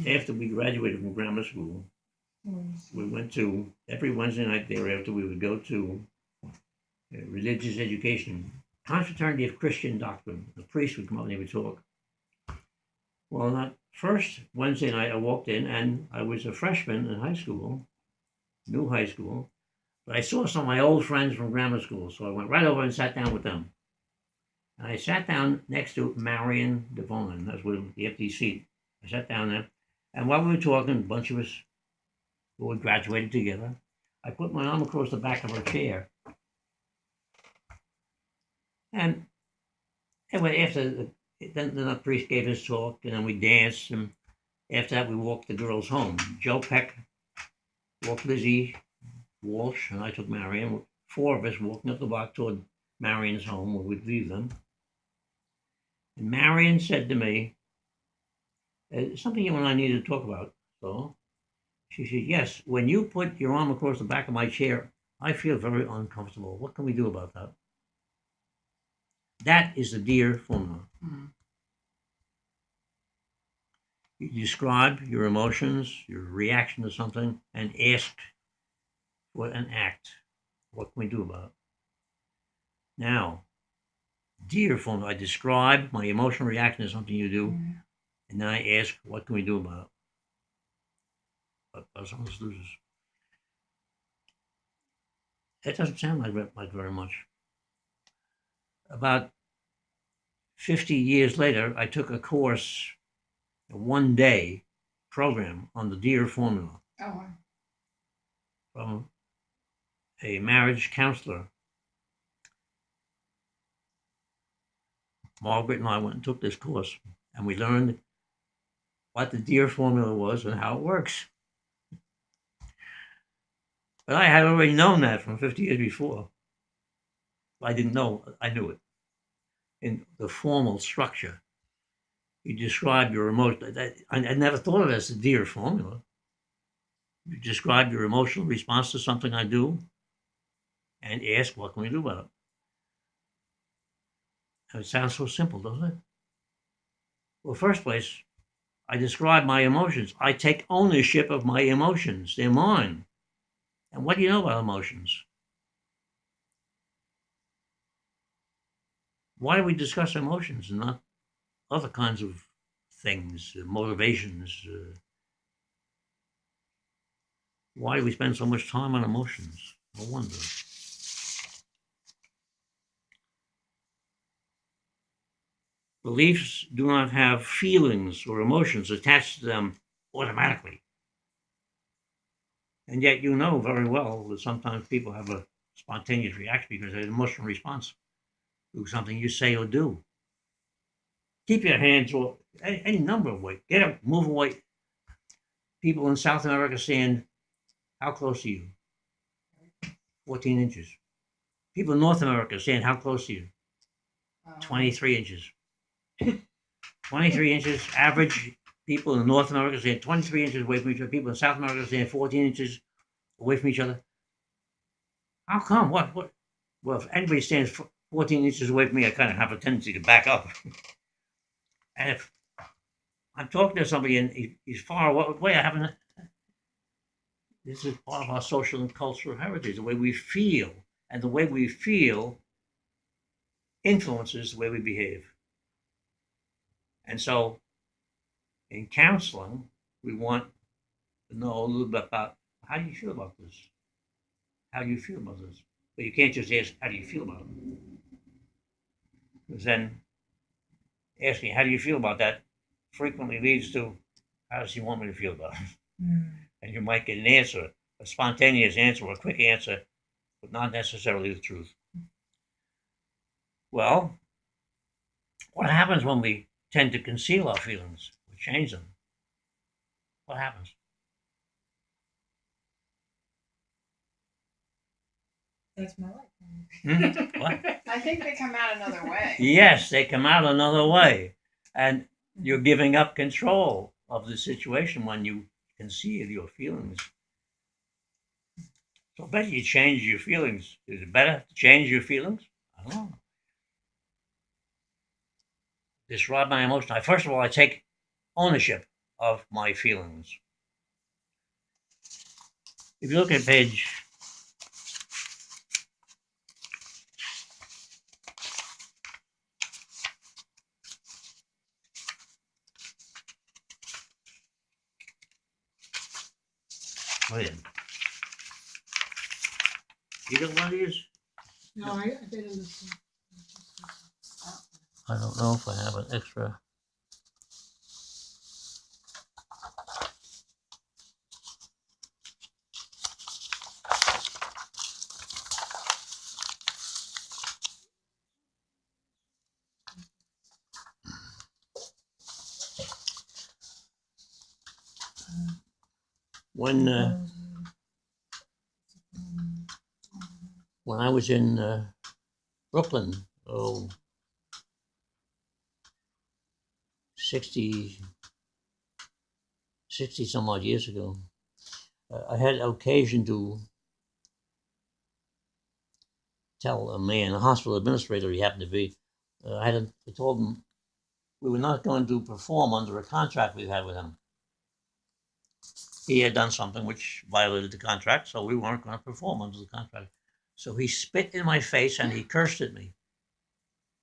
after we graduated from grammar school, we went to every Wednesday night thereafter. We would go to religious education, confraternity of Christian doctrine. The priest would come up and he would talk. Well, that first Wednesday night, I walked in and I was a freshman in high school, new high school, but I saw some of my old friends from grammar school, so I went right over and sat down with them. And I sat down next to Marion Devon. That's with the empty seat. I sat down there, and while we were talking, a bunch of us who had graduated together, I put my arm across the back of her chair. And anyway, then the priest gave his talk, and then we danced, and after that we walked the girls home. Joe Peck walked Lizzie Walsh, and I took Marion. Four of us walking up the block toward Marion's home where we'd leave them. And Marion said to me, something you and I needed to talk about. So she said, yes, when you put your arm across the back of my chair, I feel very uncomfortable. What can we do about that? That is the DEAR formula. Mm-hmm. You describe your emotions, your reaction to something, and ask for an act. What can we do about it? Now, DEAR formula, I describe my emotional reaction to something you do, and then I ask, what can we do about it? But some of us losers. That doesn't sound like very much. About 50 years later, I took a course, a one-day program on the DEAR formula. Oh, wow. From a marriage counselor. Margaret and I went and took this course, and we learned what the DEAR formula was and how it works. But I had already known that from 50 years before. I didn't know, I knew it. In the formal structure, you describe your emotion. I never thought of it as the DEAR formula. You describe your emotional response to something I do and ask, what can we do about it? And it sounds so simple, doesn't it? Well, first place, I describe my emotions. I take ownership of my emotions. They're mine. And what do you know about emotions? Why do we discuss emotions and not other kinds of things, motivations? Why do we spend so much time on emotions? I wonder. Beliefs do not have feelings or emotions attached to them automatically. And yet you know very well that sometimes people have a spontaneous reaction because they have an emotional response to something you say or do. Keep your hands off any number of ways. Get up, move away. People in South America saying, how close are you? 14 inches. People in North America saying, how close are you? 23 inches. 23 inches. Average people in North America saying 23 inches away from each other. People in South America saying 14 inches away from each other. How come? What? Well, if anybody stands 14 inches away from me, I kind of have a tendency to back up. And if I'm talking to somebody and he's far away, I haven't. This is part of our social and cultural heritage, the way we feel. And the way we feel influences the way we behave. And so in counseling, we want to know a little bit about how do you feel about this? How do you feel about this? But you can't just ask, how do you feel about it? Because then asking, how do you feel about that, frequently leads to, how does he want me to feel about it? Mm. And you might get an answer, a spontaneous answer or a quick answer, but not necessarily the truth. Well, what happens when we tend to conceal our feelings or change them? What happens? That's my life. What? I think they come out another way. Yes, they come out another way. And you're giving up control of the situation when you conceal your feelings. So better you change your feelings. Is it better to change your feelings? I don't know. Describe my emotion. First of all, I take ownership of my feelings. If you look at page 'Wait. You got one of these? No, I didn't listen. I don't know if I have an extra. When I was in Brooklyn, 60 some odd years ago, I had occasion to tell a man, a hospital administrator he happened to be, I told him we were not going to perform under a contract we had with him. He had done something which violated the contract, so we weren't going to perform under the contract. So he spit in my face and he cursed at me.